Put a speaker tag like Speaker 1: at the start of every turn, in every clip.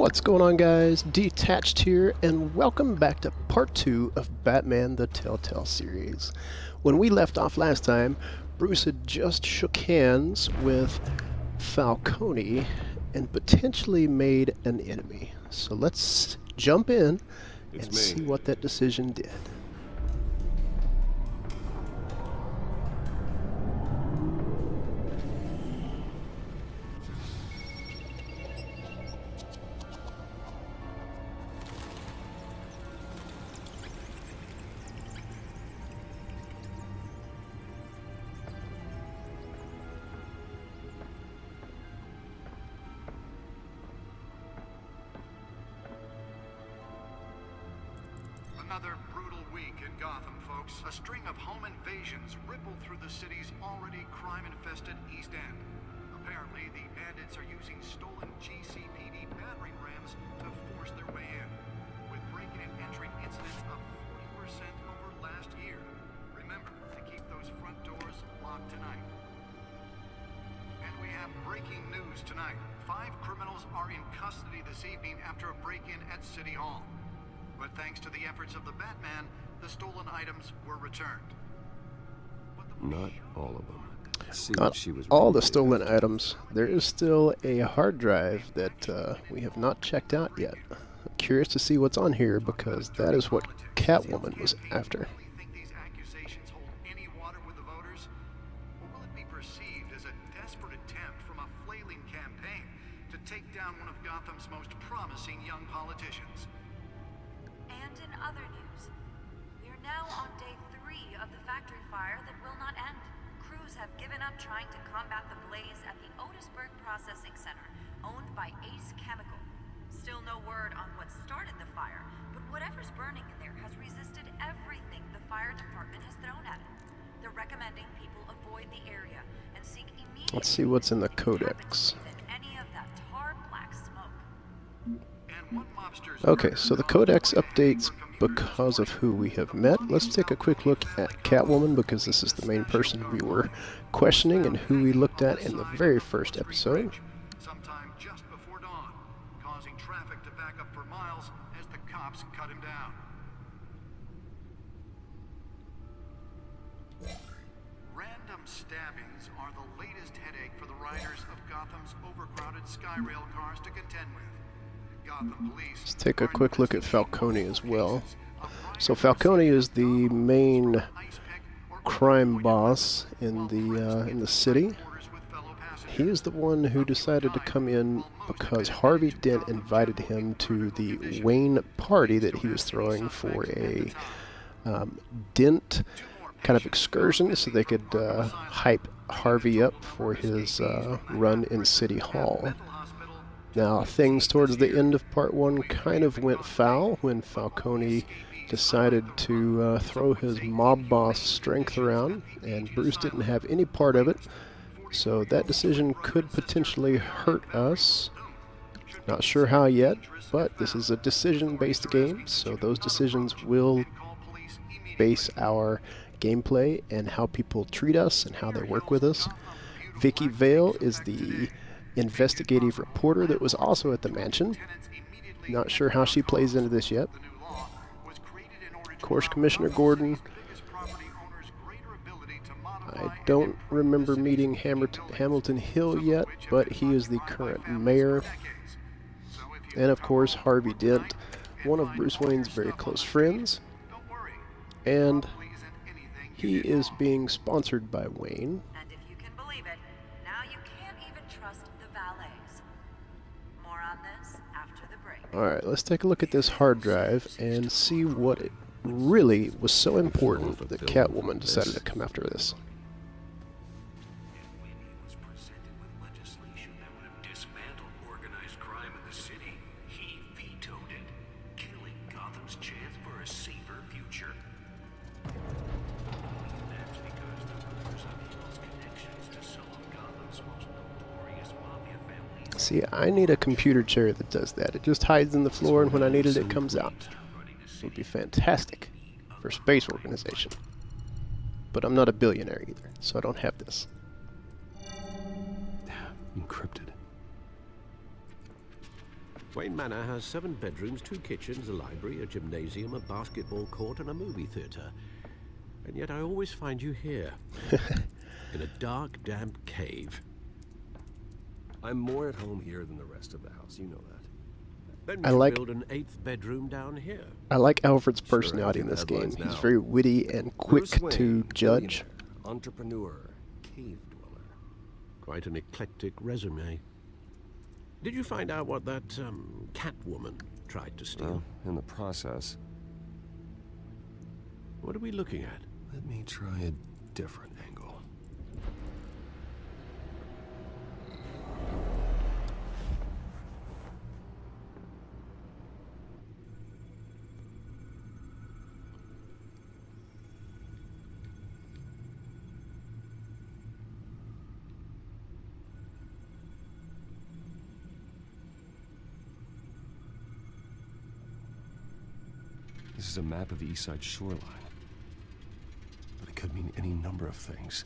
Speaker 1: What's going on, guys? Detached here, and welcome back to part 2 of Batman the Telltale series. When we left off last time, Bruce had just shook hands with Falcone and potentially made an enemy. So let's jump in and see what that decision did.
Speaker 2: Another brutal week in Gotham, folks. A string of home invasions rippled through the city's already crime-infested East End. Apparently, the bandits are using stolen GCPD battering rams to force their way in, with breaking and entering incidents up 40% over last year. Remember to keep those front doors locked tonight. And we have breaking news tonight. 5 criminals are in custody this evening after a break-in at City Hall. But thanks to the efforts of the Batman, the stolen items were returned.
Speaker 3: Not all of them.
Speaker 1: Not all the stolen items. There is still a hard drive that we have not checked out yet. I'm curious to see what's on here because that is what Catwoman was after.
Speaker 2: Think these accusations hold any water with the voters? Or will it be perceived as a desperate attempt from a flailing campaign to take down one of Gotham's most promising young politicians?
Speaker 4: And in other news, we are now on day 3 of the factory fire that will not end. Crews have given up trying to combat the blaze at the Otisburg Processing Center, owned by Ace Chemical. Still no word on what started the fire, but whatever's burning in there has resisted everything the fire department has thrown at it. They're recommending people avoid the area and seek immediate...
Speaker 1: Let's see what's in the codex.
Speaker 4: ...any of that tar black smoke.
Speaker 1: Okay, so the codex updates because of who we have met. Let's take a quick look at Catwoman because this is the main person we were questioning and who we looked at in the very first episode.
Speaker 2: Sometime just before dawn, causing traffic to back up for miles as the cops cut him down. Random stabbings are the latest headache for the riders of Gotham's overcrowded Skyrail cars to contend with.
Speaker 1: Let's take a quick look at Falcone as well. So Falcone is the main crime boss in the city. He is the one who decided to come in because Harvey Dent invited him to the Wayne party that he was throwing for a Dent kind of excursion so they could hype Harvey up for his run in City Hall. Now, things towards the end of part 1 kind of went foul when Falcone decided to throw his mob boss strength around, and Bruce didn't have any part of it, so that decision could potentially hurt us. Not sure how yet, but this is a decision-based game, so those decisions will base our gameplay and how people treat us and how they work with us. Vicky Vale is the investigative reporter that was also at the mansion. Not sure how she plays into this yet. Of course, Commissioner Gordon. I don't remember meeting Hamilton Hill yet, but he is the current mayor. And of course, Harvey Dent, one of Bruce Wayne's very close friends. And he is being sponsored by Wayne. Alright, let's take a look at this hard drive and see what it really was so important that Catwoman decided to come after this.
Speaker 3: When he was presented with legislation that would have dismantled organized crime in the city, he vetoed it, killing Gotham's chance for a safer future. That's because the rumors of Hill's connections to some of Gotham's most notorious mafia families.
Speaker 1: See, I need a computer chair that does that. It just hides in the floor, and when I need it, it comes out. It would be fantastic for space organization. But I'm not a billionaire either, so I don't have this.
Speaker 3: Encrypted. Wayne Manor has 7 bedrooms, 2 kitchens, a library, a gymnasium, a basketball court, and a movie theater. And yet I always find you here, in a dark, damp cave.
Speaker 5: I'm more at home here than the rest of the house, you know that.
Speaker 3: Then
Speaker 1: I
Speaker 3: we
Speaker 1: like-
Speaker 3: build an 8th bedroom down here.
Speaker 1: I like Alfred's
Speaker 5: Sure,
Speaker 1: personality in
Speaker 5: I'm
Speaker 1: this
Speaker 5: getting
Speaker 1: game.
Speaker 5: headlines
Speaker 1: He's
Speaker 5: now.
Speaker 1: very witty and quick
Speaker 5: Bruce
Speaker 1: to
Speaker 5: Wayne,
Speaker 1: judge.
Speaker 5: billionaire, entrepreneur, cave dweller.
Speaker 3: Quite an eclectic resume. Did you find out what that, Catwoman tried to steal?
Speaker 5: Well, in the process,
Speaker 3: What are we looking at?
Speaker 5: let me try a different angle. This is a map of the East Side shoreline. But it could mean any number of things.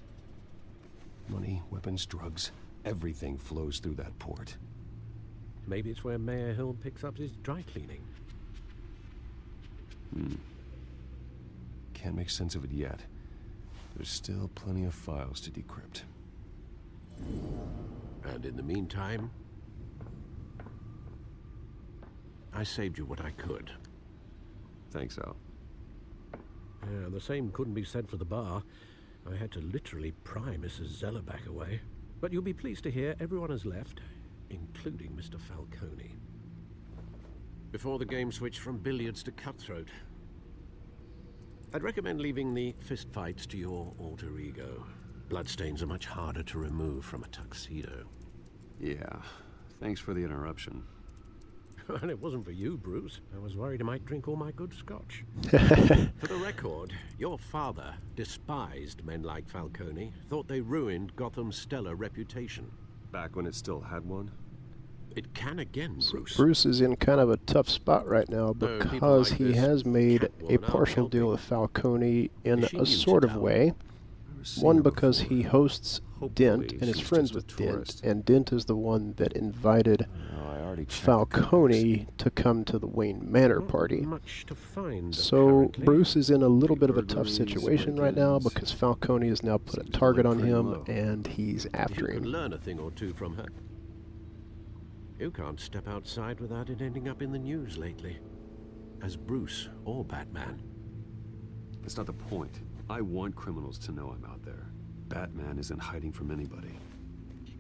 Speaker 5: Money, weapons, drugs, everything flows through that port.
Speaker 3: Maybe it's where Mayor Hill picks up his dry cleaning.
Speaker 5: Can't make sense of it yet. There's still plenty of files to decrypt.
Speaker 3: And in the meantime, I saved you what I could.
Speaker 5: Thanks, Al.
Speaker 3: Yeah, the same couldn't be said for the bar. I had to literally pry Mrs. Zellerback away. But you'll be pleased to hear everyone has left, including Mr. Falcone. Before the game switched from billiards to cutthroat. I'd recommend leaving the fistfights to your alter ego. Bloodstains are much harder to remove from a tuxedo.
Speaker 5: Yeah, thanks for the interruption.
Speaker 3: And it wasn't for you, Bruce. I was worried I might drink all my good scotch. For the record, your father despised men like Falcone, thought they ruined Gotham's stellar reputation.
Speaker 5: Back when it still had one?
Speaker 3: It can again, Bruce.
Speaker 1: Bruce is in kind of a tough spot right now
Speaker 3: Though people
Speaker 1: because
Speaker 3: like
Speaker 1: he
Speaker 3: this
Speaker 1: has made
Speaker 3: Catwoman
Speaker 1: a
Speaker 3: aren't
Speaker 1: partial deal
Speaker 3: helping.
Speaker 1: with Falcone in
Speaker 3: She
Speaker 1: a
Speaker 3: needs
Speaker 1: sort
Speaker 3: it
Speaker 1: of
Speaker 3: out.
Speaker 1: way.
Speaker 5: Never seen
Speaker 1: One,
Speaker 5: her
Speaker 1: because
Speaker 5: before.
Speaker 1: he hosts Dent
Speaker 5: Hopefully
Speaker 1: and is
Speaker 5: she's
Speaker 1: friends
Speaker 5: just a
Speaker 1: with Dent,
Speaker 5: tourist.
Speaker 1: and Dent is the one that invited
Speaker 5: Oh, I already checked the covers.
Speaker 1: Falcone to come to the Wayne Manor
Speaker 3: Not
Speaker 1: party.
Speaker 3: much to find,
Speaker 1: So
Speaker 3: apparently.
Speaker 1: Bruce is in a little bit of a tough
Speaker 5: Burglaries,
Speaker 1: situation right now
Speaker 5: break-ins.
Speaker 1: because Falcone has now put a
Speaker 5: Seems to
Speaker 1: target
Speaker 5: be
Speaker 1: on
Speaker 5: pretty
Speaker 1: him
Speaker 5: low.
Speaker 1: and he's after
Speaker 3: You can
Speaker 1: him.
Speaker 3: learn a thing or two from her. You can't step outside without it ending up in the news lately. As Bruce or Batman.
Speaker 5: That's not the point. I want criminals to know I'm out there. Batman isn't hiding from anybody.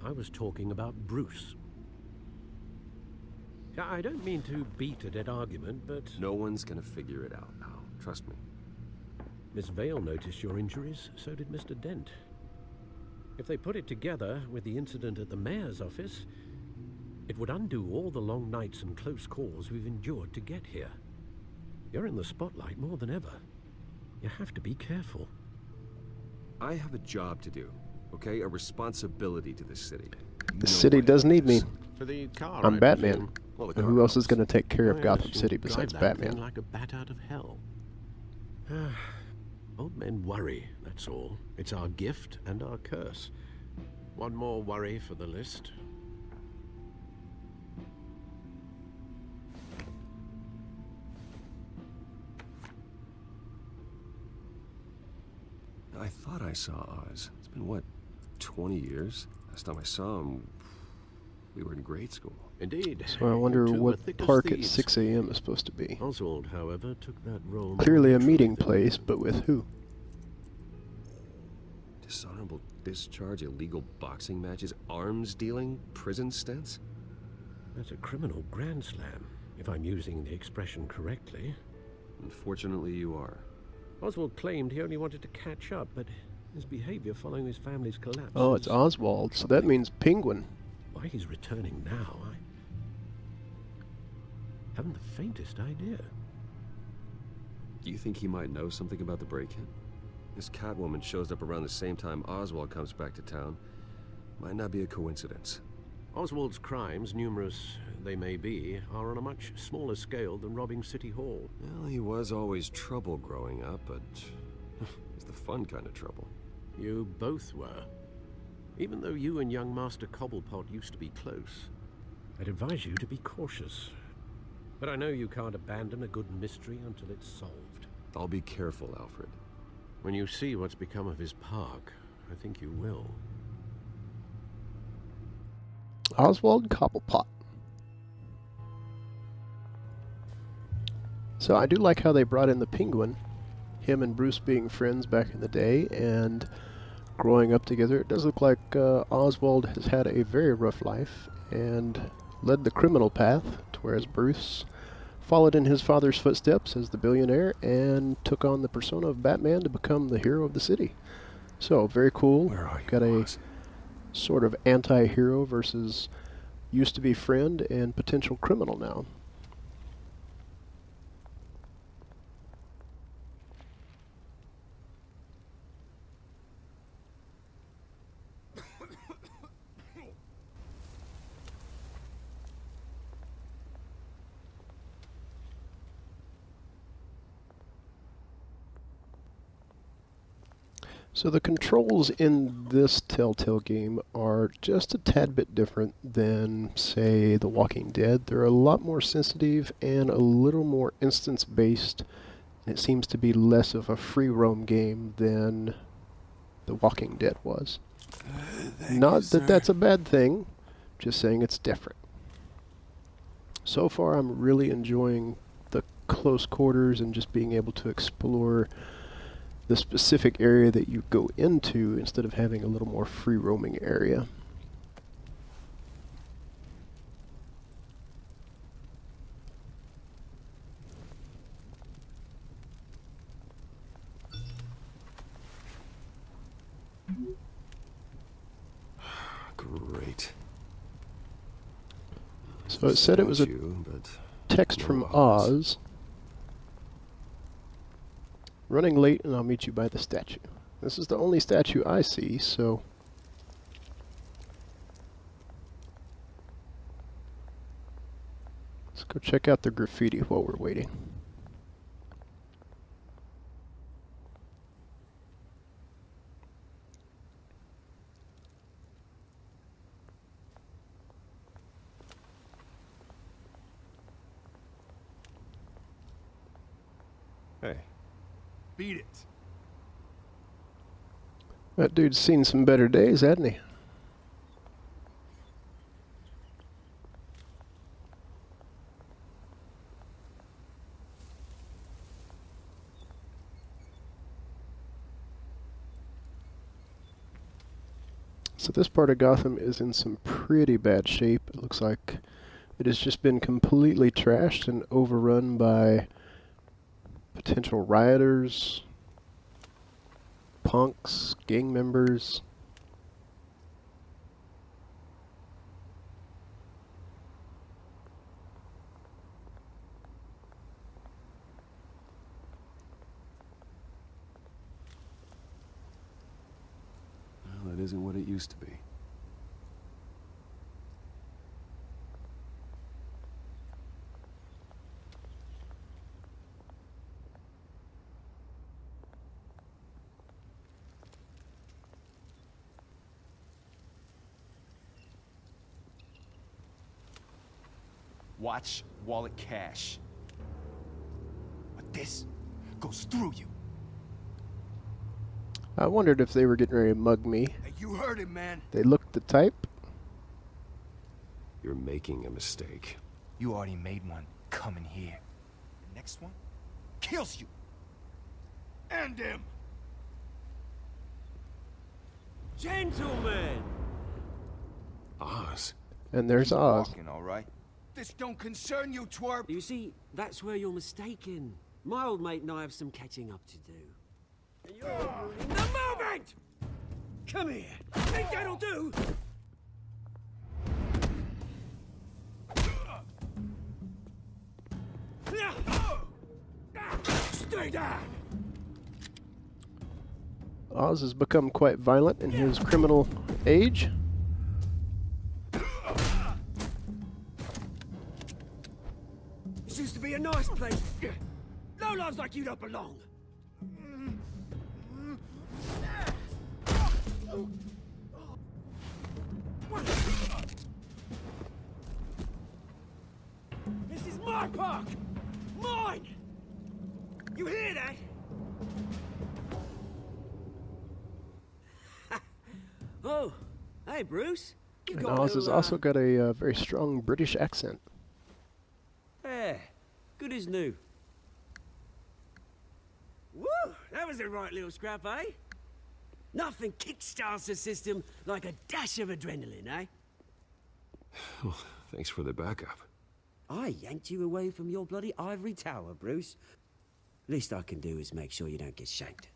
Speaker 3: I was talking about Bruce. I don't mean to beat a dead argument, but
Speaker 5: No one's gonna figure it out now. Trust me.
Speaker 3: Miss Vale noticed your injuries, so did Mr. Dent. If they put it together with the incident at the mayor's office, it would undo all the long nights and close calls we've endured to get here. You're in the spotlight more than ever. You have to be careful.
Speaker 5: I have a job to do, okay? A responsibility to this city. You
Speaker 1: The
Speaker 5: know
Speaker 1: city
Speaker 5: what it
Speaker 1: does need me.
Speaker 5: is.
Speaker 3: For the car,
Speaker 1: I'm
Speaker 3: I
Speaker 1: Batman.
Speaker 3: presume.
Speaker 5: Well, the
Speaker 1: And
Speaker 5: car
Speaker 1: who else is
Speaker 5: helps.
Speaker 1: going to take care of
Speaker 3: Yes,
Speaker 1: Gotham
Speaker 3: you
Speaker 1: City
Speaker 3: drive
Speaker 1: besides
Speaker 3: that
Speaker 1: Batman?
Speaker 3: thing like a bat out of hell. Old men worry, that's all. It's our gift and our curse. One more worry for the list.
Speaker 5: I thought I saw Oz. It's been, what, 20 years? Last time I saw him, we were in grade school.
Speaker 3: Indeed.
Speaker 1: So I wonder
Speaker 3: You two
Speaker 1: what
Speaker 3: are thick as
Speaker 1: park at
Speaker 3: thieves.
Speaker 1: 6 a.m. is supposed to be.
Speaker 3: Oswald, however, took that role. more
Speaker 1: Clearly a
Speaker 3: naturally
Speaker 1: meeting
Speaker 3: than
Speaker 1: place,
Speaker 3: you.
Speaker 1: but with who?
Speaker 5: Dishonorable discharge, illegal boxing matches, arms dealing, prison stints?
Speaker 3: That's a criminal grand slam, if I'm using the expression correctly.
Speaker 5: Unfortunately, you are.
Speaker 3: Oswald claimed he only wanted to catch up, but his behavior following his family's collapse.
Speaker 1: Oh, it's
Speaker 3: is
Speaker 1: Oswald, so that means Penguin.
Speaker 3: why he's returning now. I haven't the faintest idea.
Speaker 5: Do you think he might know something about the break-in? This Catwoman shows up around the same time Oswald comes back to town. Might not be a coincidence.
Speaker 3: Oswald's crimes, numerous they may be, are on a much smaller scale than robbing City Hall.
Speaker 5: Well, he was always trouble growing up, but it's the fun kind of trouble.
Speaker 3: You both were. Even though you and young Master Cobblepot used to be close, I'd advise you to be cautious. But I know you can't abandon a good mystery until it's solved.
Speaker 5: I'll be careful, Alfred.
Speaker 3: When you see what's become of his park, I think you will.
Speaker 1: Oswald Cobblepot. So I do like how they brought in the penguin. Him and Bruce being friends back in the day and growing up together. It does look like Oswald has had a very rough life and led the criminal path, whereas Bruce followed in his father's footsteps as the billionaire and took on the persona of Batman to become the hero of the city. So, very cool.
Speaker 5: Where are you,
Speaker 1: Got a
Speaker 5: boss?
Speaker 1: sort of anti-hero versus used to be friend and potential criminal now. So the controls in this Telltale game are just a tad bit different than, say, The Walking Dead. They're a lot more sensitive and a little more instance-based. It seems to be less of a free roam game than The Walking Dead was. Not that that's a bad thing, just saying it's different. So far I'm really enjoying the close quarters and just being able to explore the specific area that you go into instead of having a little more free roaming area.
Speaker 5: Great.
Speaker 1: So it said it was a text from Oz. Running late, and I'll meet you by the statue. This is the only statue I see, so let's go check out the graffiti while we're waiting.
Speaker 5: Hey.
Speaker 2: Beat it.
Speaker 1: That dude's seen some better days, hasn't he? So this part of Gotham is in some pretty bad shape. It looks like it has just been completely trashed and overrun by potential rioters, punks, gang members.
Speaker 5: Well, that isn't what it used to be.
Speaker 6: Watch wallet cash. But this goes through you.
Speaker 1: I wondered if they were getting ready to mug me.
Speaker 6: Hey, you heard it, man.
Speaker 1: They looked the type.
Speaker 5: You're making a mistake.
Speaker 6: You already made one coming here. The next one kills you. And him.
Speaker 7: Gentlemen!
Speaker 5: Oz.
Speaker 1: And there's Oz.
Speaker 6: Walking, all right? This don't concern you, twerp.
Speaker 7: You see, that's where you're mistaken. My old mate and I have some catching up to do. And you're ruining the moment! Come here. Think that'll do? Stay down!
Speaker 1: Oz has become quite violent in his criminal age.
Speaker 7: This used to be a nice place. No lives like you don't belong. This is my park! Mine! You hear that? Oh, hey, Bruce. You
Speaker 1: And
Speaker 7: got a
Speaker 1: Oz has
Speaker 7: little,
Speaker 1: also got a very strong British accent.
Speaker 7: Yeah, good as new. Woo! That was a right little scrap, eh? Nothing kickstarts the system like a dash of adrenaline, eh?
Speaker 5: Well, thanks for the backup.
Speaker 7: I yanked you away from your bloody ivory tower, Bruce. Least I can do is make sure you don't get shanked.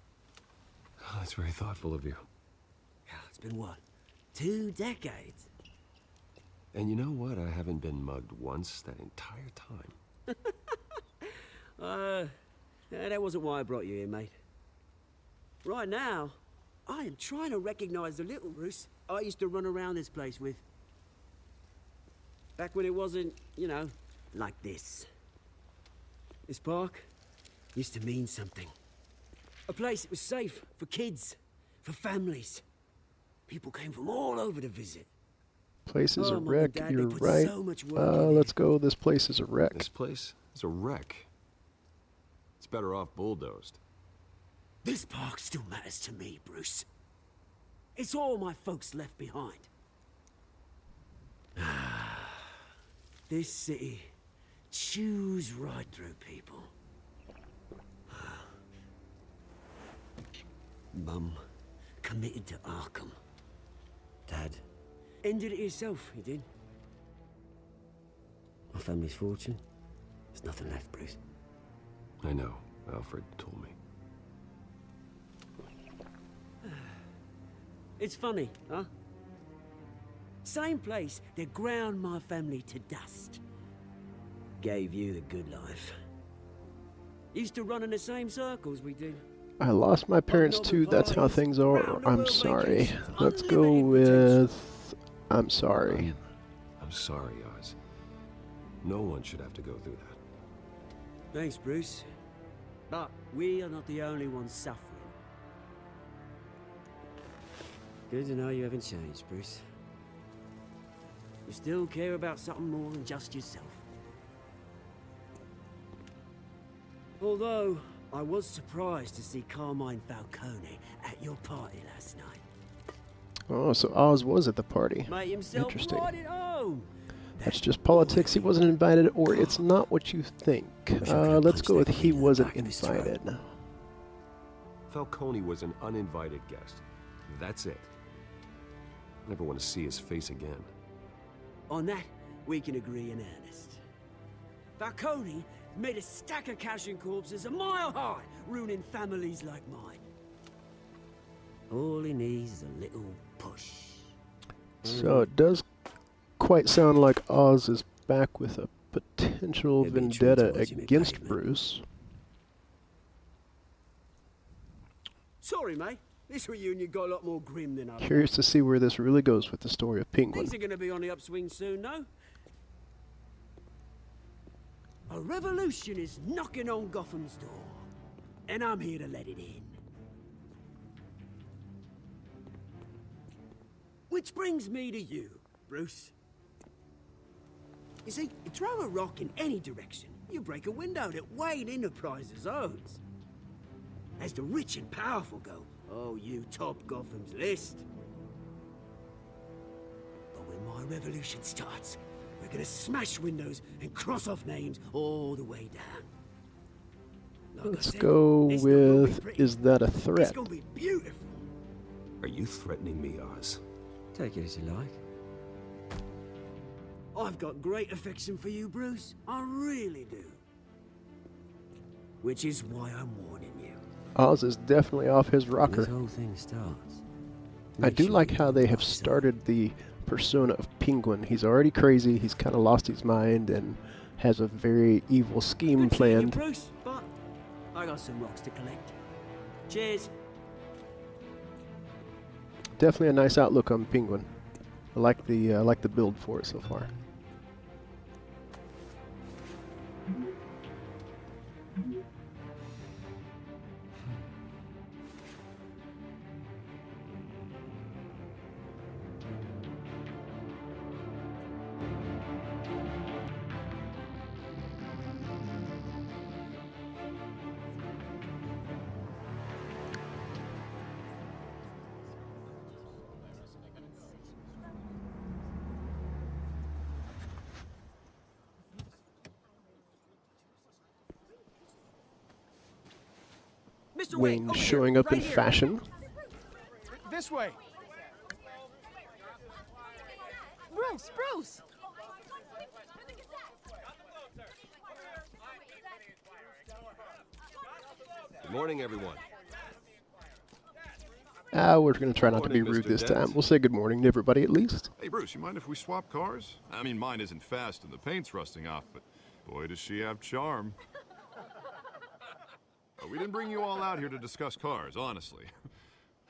Speaker 5: Oh, that's very thoughtful of you.
Speaker 7: It's been what? 2 decades?
Speaker 5: And you know what? I haven't been mugged once that entire time.
Speaker 7: That wasn't why I brought you here, mate. Right now, I am trying to recognize the little Bruce I used to run around this place with. Back when it wasn't, you know, like this. This park used to mean something. A place that was safe for kids, for families. People came from all over to visit.
Speaker 1: Place is a
Speaker 7: Mum and
Speaker 1: wreck,
Speaker 7: Dad, they
Speaker 1: you're
Speaker 7: put
Speaker 1: right.
Speaker 7: so much work in
Speaker 1: Let's
Speaker 7: it.
Speaker 1: go, this place is a wreck.
Speaker 5: This place is a wreck. It's better off bulldozed.
Speaker 7: This park still matters to me, Bruce. It's all my folks left behind. This city chews right through people. Mum committed to Arkham. Dad ended it himself, he did. My family's fortune, there's nothing left, Bruce.
Speaker 5: I know. Alfred told me.
Speaker 7: It's funny, huh? Same place that ground my family to dust. Gave you the good life. Used to run in the same circles we did.
Speaker 1: I lost my parents too, that's how things are. I'm sorry. Let's go with... I'm sorry.
Speaker 5: I'm sorry, Oz. No one should have to go through that.
Speaker 7: Thanks, Bruce. But we are not the only ones suffering. Good to know you haven't changed, Bruce. You still care about something more than just yourself. Although, I was surprised to see Carmine Falcone at your party last night.
Speaker 1: Oh, so Oz was at the party.
Speaker 7: Made himself
Speaker 1: Interesting.
Speaker 7: right at home.
Speaker 1: That's just politics. He wasn't invited, or it's not what you think. Let's go with he wasn't invited.
Speaker 5: Falcone was an uninvited guest. That's it. Never want to see his face again.
Speaker 7: On that, we can agree in earnest. Falcone made a stack of cash and corpses a mile high, ruining families like mine. All he needs is a little push.
Speaker 1: So it does quite sound like Oz is back with a potential
Speaker 7: It'd be true
Speaker 1: vendetta
Speaker 7: towards you,
Speaker 1: against
Speaker 7: mate.
Speaker 1: Bruce.
Speaker 7: Sorry, mate. This reunion got a lot more grim than I thought.
Speaker 1: Curious to see where this really goes with the story of Penguin.
Speaker 7: Things are going to be on the upswing soon, no? A revolution is knocking on Gotham's door, and I'm here to let it in. Which brings me to you, Bruce. You see, you throw a rock in any direction, you break a window that Wayne Enterprises owns. As the rich and powerful go, oh, you top Gotham's list. But when my revolution starts, we're gonna smash windows and cross off names all the way down. Like I
Speaker 1: Let's
Speaker 7: said,
Speaker 1: go
Speaker 7: it's not gonna be
Speaker 1: with,
Speaker 7: pretty.
Speaker 1: is that a
Speaker 7: It's
Speaker 1: threat?
Speaker 7: gonna be beautiful.
Speaker 5: Are you threatening me, Oz?
Speaker 7: Take it as you like. I've got great affection for you, Bruce. I really do. Which is why I'm warning you.
Speaker 1: Oz is definitely off his
Speaker 7: When
Speaker 1: rocker.
Speaker 7: this whole thing starts,
Speaker 1: I
Speaker 7: make
Speaker 1: do
Speaker 7: sure
Speaker 1: like
Speaker 7: you
Speaker 1: how
Speaker 7: know
Speaker 1: they
Speaker 7: my
Speaker 1: have
Speaker 7: side.
Speaker 1: started the persona of Penguin. He's already crazy, he's kind of lost his mind, and has a very evil scheme
Speaker 7: Good seeing you,
Speaker 1: planned.
Speaker 7: Bruce, but I got some rocks to collect. Cheers.
Speaker 1: Definitely a nice outlook on Penguin. I like the build for it so far.
Speaker 7: Mr.
Speaker 1: Wayne
Speaker 7: over
Speaker 1: showing
Speaker 7: here,
Speaker 1: up in
Speaker 7: right here.
Speaker 1: fashion.
Speaker 6: This way.
Speaker 8: Bruce!
Speaker 5: Good morning, everyone.
Speaker 1: We're going to try not to be
Speaker 5: Morning,
Speaker 1: rude
Speaker 5: Mr.
Speaker 1: this
Speaker 5: Dent.
Speaker 1: time. We'll say good morning to everybody at least.
Speaker 9: Hey, Bruce, you mind if we swap cars? I mean, mine isn't fast and the paint's rusting off, but boy, does she have charm. We didn't bring you all out here to discuss cars, honestly.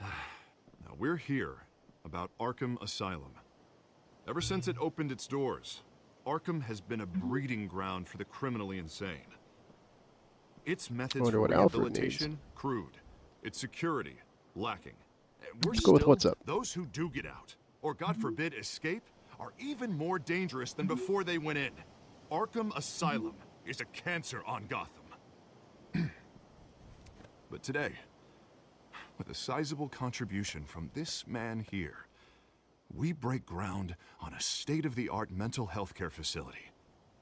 Speaker 9: Now, we're here about Arkham Asylum. Ever since it opened its doors, Arkham has been a breeding ground for the criminally insane. Its methods
Speaker 1: Wonder
Speaker 9: for
Speaker 1: what Alfred
Speaker 9: rehabilitation, crude. Its security, lacking. And
Speaker 1: Let's go with what's up.
Speaker 9: those who do get out, or God forbid escape, are even more dangerous than before they went in. Arkham Asylum is a cancer on Gotham. But today, with a sizable contribution from this man here, we break ground on a state-of-the-art mental health care facility.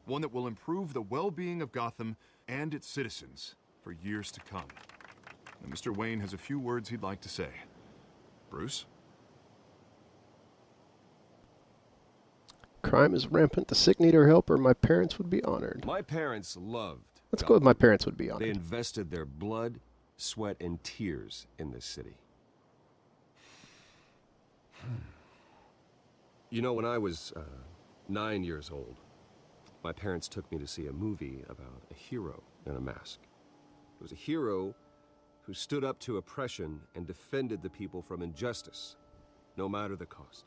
Speaker 9: One that will improve the well-being of Gotham and its citizens for years to come. And Mr. Wayne has a few words he'd like to say. Bruce?
Speaker 1: Crime is rampant. The sick need our help, or my parents would be honored.
Speaker 5: My parents loved
Speaker 1: Let's go with my
Speaker 5: Gotham.
Speaker 1: parents would be
Speaker 5: They
Speaker 1: honored.
Speaker 5: invested their blood, sweat, and tears in this city. You know, when I was 9 years old, my parents took me to see a movie about a hero in a mask. It was a hero who stood up to oppression and defended the people from injustice, no matter the cost.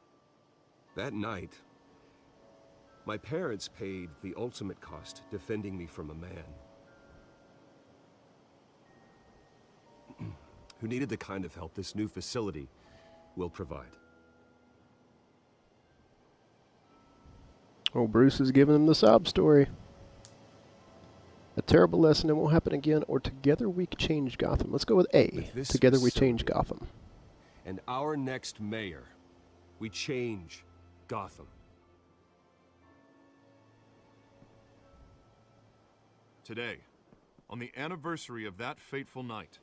Speaker 5: That night, my parents paid the ultimate cost defending me from a man who needed the kind of help this new facility will provide.
Speaker 1: Oh, Bruce is giving them the sob story. A terrible lesson, it won't happen again, or together we change Gotham. Let's go with A.
Speaker 5: With this
Speaker 1: Together we change
Speaker 5: facility
Speaker 1: Gotham.
Speaker 5: And our next mayor, we change Gotham.
Speaker 9: Today, on the anniversary of that fateful night,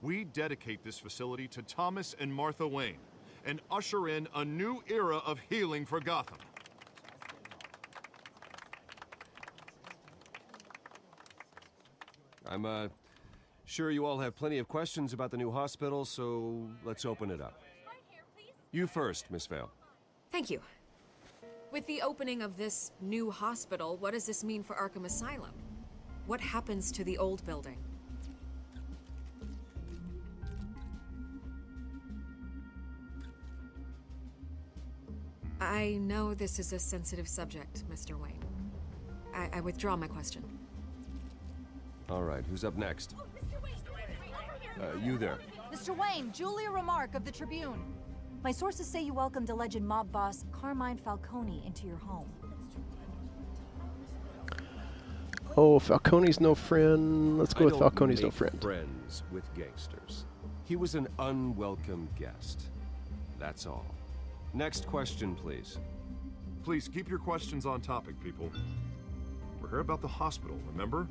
Speaker 9: we dedicate this facility to Thomas and Martha Wayne and usher in a new era of healing for Gotham.
Speaker 5: I'm sure you all have plenty of questions about the new hospital, so let's open it up. You first, Miss Vale.
Speaker 8: Thank you. With the opening of this new hospital, what does this mean for Arkham Asylum? What happens to the old building? I know this is a sensitive subject, Mr. Wayne. I withdraw my question.
Speaker 5: All right, who's up next? You there.
Speaker 10: Mr. Wayne, Julia Remark of the Tribune. My sources say you welcomed alleged mob boss Carmine Falcone into your home.
Speaker 1: Oh, Falcone's no friend. Let's go with Falcone's no
Speaker 5: make
Speaker 1: friend.
Speaker 5: Friends with gangsters. He was an unwelcome guest. That's all. Next question, please.
Speaker 9: Please keep your questions on topic, people. We're here about the hospital, remember?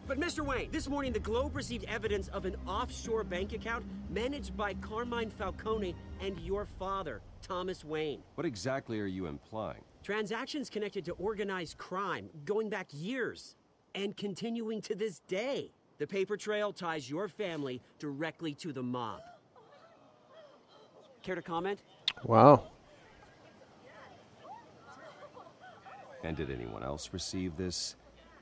Speaker 7: But Mr. Wayne, this morning the Globe received evidence of an offshore bank account managed by Carmine Falcone and your father, Thomas Wayne.
Speaker 5: What exactly are you implying?
Speaker 7: Transactions connected to organized crime going back years and continuing to this day. The paper trail ties your family directly to the mob. Care to comment?
Speaker 1: Wow.
Speaker 5: And did anyone else receive this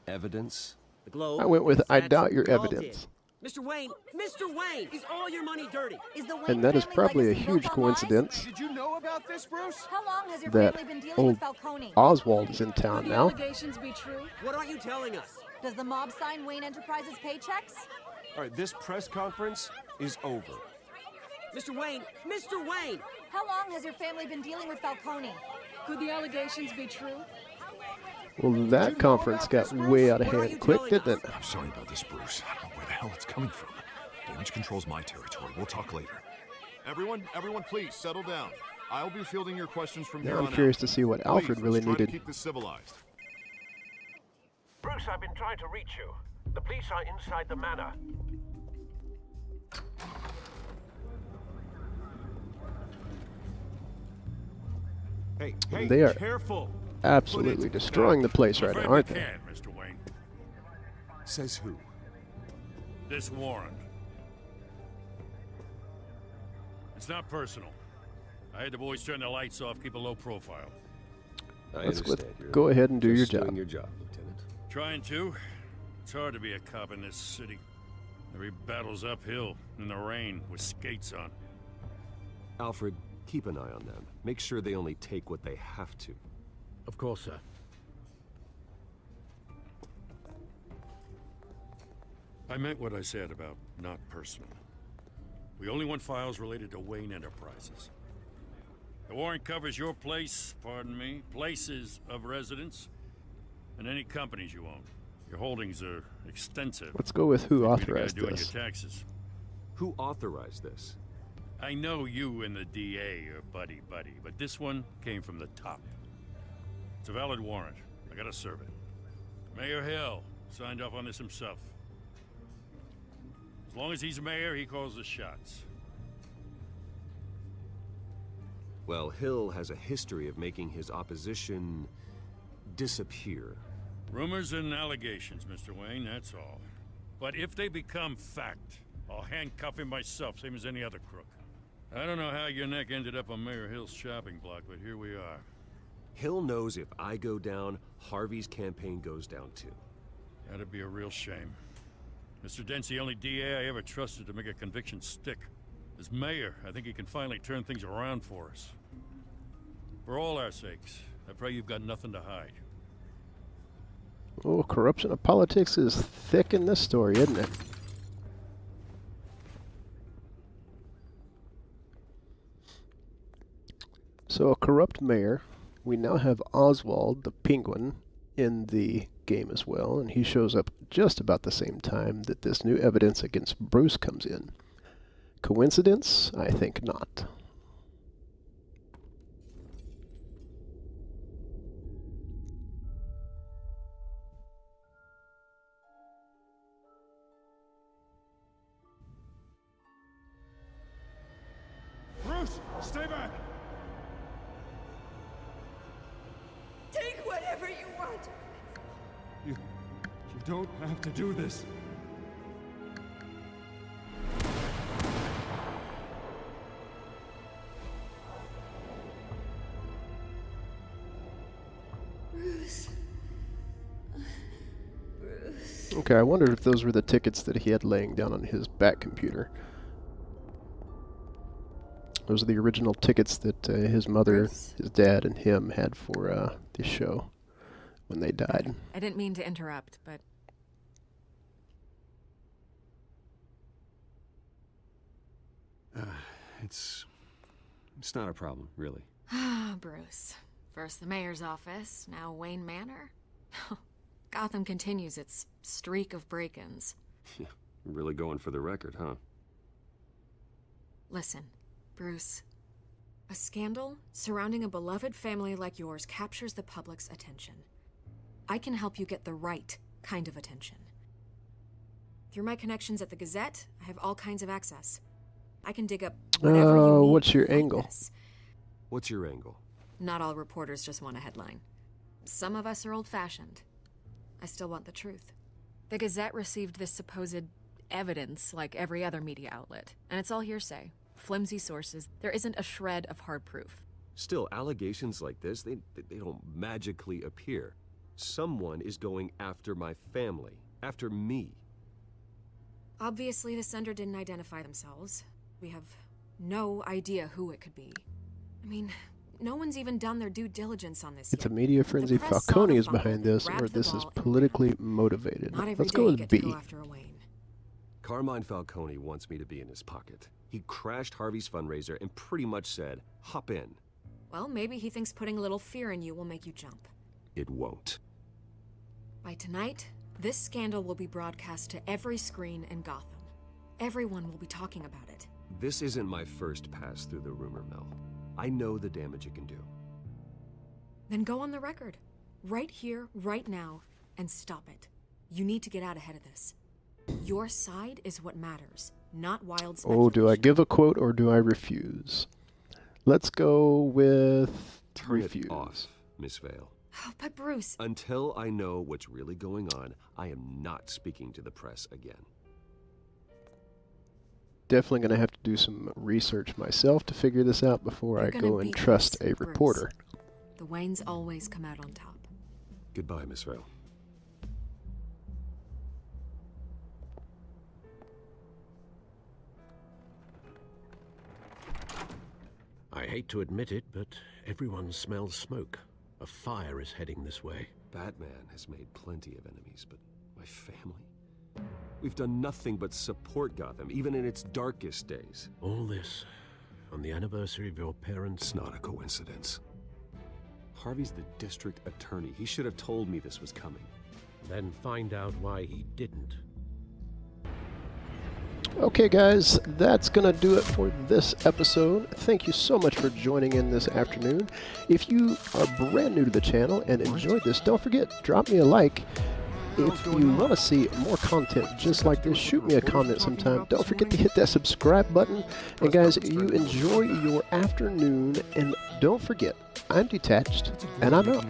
Speaker 5: evidence?
Speaker 7: The Globe.
Speaker 1: I went with, I
Speaker 7: That's
Speaker 1: doubt your
Speaker 7: all
Speaker 1: evidence.
Speaker 7: did. Mr. Wayne, is all your money dirty?
Speaker 10: Is the Wayne
Speaker 1: And that is
Speaker 10: family
Speaker 1: probably a
Speaker 10: legacy
Speaker 1: huge
Speaker 10: built on lies?
Speaker 1: coincidence
Speaker 6: Did you know about this, Bruce?
Speaker 10: How long has your
Speaker 1: that
Speaker 10: family been dealing
Speaker 1: old
Speaker 10: with Falcone?
Speaker 1: Oswald is in town now.
Speaker 10: Allegations be true?
Speaker 7: What aren't you telling us?
Speaker 10: Does the mob sign Wayne Enterprises paychecks?
Speaker 5: All right, this press conference is over.
Speaker 7: Mr. Wayne!
Speaker 10: How long has your family been dealing with Falcone?
Speaker 11: Could the allegations be true?
Speaker 1: Well, that conference got way out of
Speaker 7: What are you
Speaker 1: hand quick,
Speaker 7: telling
Speaker 1: didn't
Speaker 7: us?
Speaker 1: it?
Speaker 9: I'm sorry about this, Bruce. I don't know where the hell it's coming from. Damage control's my territory. We'll talk later. Everyone, please settle down. I'll be fielding your questions from here
Speaker 1: Now
Speaker 9: on
Speaker 1: I'm curious
Speaker 9: out.
Speaker 1: to see what
Speaker 9: Please,
Speaker 1: Alfred really
Speaker 9: let's try to
Speaker 1: needed.
Speaker 9: keep this civilized.
Speaker 3: Bruce, I've been trying to reach you. The police are inside the manor.
Speaker 9: Hey,
Speaker 1: They are
Speaker 9: careful!
Speaker 1: absolutely destroying the place right now, aren't they?
Speaker 12: Mr. Wayne.
Speaker 9: Says who?
Speaker 12: This warrant. It's not personal. I had the boys turn the lights off, keep a low profile.
Speaker 1: Go ahead and do your job.
Speaker 5: Doing your job, Lieutenant.
Speaker 12: Trying to. It's hard to be a cop in this city. Every battle's uphill, in the rain, with skates on.
Speaker 5: Alfred, keep an eye on them. Make sure they only take what they have to.
Speaker 3: Of course, sir.
Speaker 12: I meant what I said about not personal. We only want files related to Wayne Enterprises. The warrant covers your place, pardon me, places of residence, and any companies you own. Your holdings are extensive.
Speaker 1: Let's go with who authorized
Speaker 12: doing
Speaker 1: this.
Speaker 12: your taxes.
Speaker 5: Who authorized this?
Speaker 12: I know you and the DA are buddy-buddy, but this one came from the top. It's a valid warrant. I gotta serve it. Mayor Hill signed off on this himself. As long as he's mayor, he calls the shots.
Speaker 5: Well, Hill has a history of making his opposition disappear.
Speaker 12: Rumors and allegations, Mr. Wayne, that's all. But if they become fact, I'll handcuff him myself, same as any other crook. I don't know how your neck ended up on Mayor Hill's shopping block, but here we are.
Speaker 5: Hill knows if I go down, Harvey's campaign goes down too.
Speaker 12: That'd be a real shame. Mr. Dent's the only DA I ever trusted to make a conviction stick. As mayor, I think he can finally turn things around for us. For all our sakes, I pray you've got nothing to hide.
Speaker 1: Oh, corruption of politics is thick in this story, isn't it? So, a corrupt mayor. We now have Oswald, the penguin, in the game as well, and he shows up just about the same time that this new evidence against Bruce comes in. Coincidence? I think not.
Speaker 9: Bruce, stay back!
Speaker 11: Take whatever you want.
Speaker 9: You don't have to do this.
Speaker 11: Bruce.
Speaker 1: Okay, I wondered if those were the tickets that he had laying down on his back computer. Those are the original tickets that his mother, his dad, and him had for the show when they died.
Speaker 8: I didn't mean to interrupt, but...
Speaker 5: It's not a problem, really.
Speaker 8: Ah, Bruce. First the mayor's office, now Wayne Manor. Gotham continues its streak of break-ins.
Speaker 5: Yeah, really going for the record, huh?
Speaker 8: Listen, Bruce. A scandal surrounding a beloved family like yours captures the public's attention. I can help you get the right kind of attention. Through my connections at the Gazette, I have all kinds of access. I can dig up whatever you need.
Speaker 1: What's your angle?
Speaker 5: What's your angle?
Speaker 8: Not all reporters just want a headline. Some of us are old-fashioned. I still want the truth. The Gazette received this supposed evidence like every other media outlet, and it's all hearsay. Flimsy sources. There isn't a shred of hard proof.
Speaker 5: Still, allegations like this, they don't magically appear. Someone is going after my family, after me.
Speaker 8: Obviously, the sender didn't identify themselves. We have no idea who it could be. I mean, no one's even done their due diligence on this
Speaker 1: It's
Speaker 8: yet.
Speaker 1: a media frenzy. Falcone is behind this, or this is politically motivated. Let's go with B.
Speaker 5: Carmine Falcone wants me to be in his pocket. He crashed Harvey's fundraiser and pretty much said, hop in.
Speaker 8: Well, maybe he thinks putting a little fear in you will make you jump.
Speaker 5: It won't.
Speaker 8: By tonight, this scandal will be broadcast to every screen in Gotham. Everyone will be talking about it.
Speaker 5: This isn't my first pass through the rumor mill. I know the damage it can do.
Speaker 8: Then go on the record. Right here, right now, and stop it. You need to get out ahead of this. Your side is what matters, not wild speculation.
Speaker 1: Oh, do I give a quote or do I refuse? Let's go with
Speaker 5: Turn
Speaker 1: refuse.
Speaker 5: it off, Miss Vale.
Speaker 8: Oh, but Bruce...
Speaker 5: Until I know what's really going on, I am not speaking to the press again.
Speaker 1: Definitely going to have to do some research myself to figure this out before I go and trust a reporter.
Speaker 8: The Waynes always come out on top.
Speaker 5: Goodbye, Miss Vale.
Speaker 3: I hate to admit it, but everyone smells smoke. A fire is heading this way.
Speaker 5: Batman has made plenty of enemies, but my family? We've done nothing but support Gotham, even in its darkest days.
Speaker 3: All this on the anniversary of your parents'...
Speaker 5: It's not a coincidence. Harvey's the district attorney. He should have told me this was coming.
Speaker 3: Then find out why he didn't.
Speaker 1: Okay guys, that's going to do it for this episode. Thank you so much for joining in this afternoon. If you are brand new to the channel and enjoyed this, don't forget, drop me a like. If you want to see more content just like this, shoot me a comment sometime. Don't forget to hit that subscribe button. And guys, you enjoy your afternoon, and don't forget, I'm detached, and I'm out.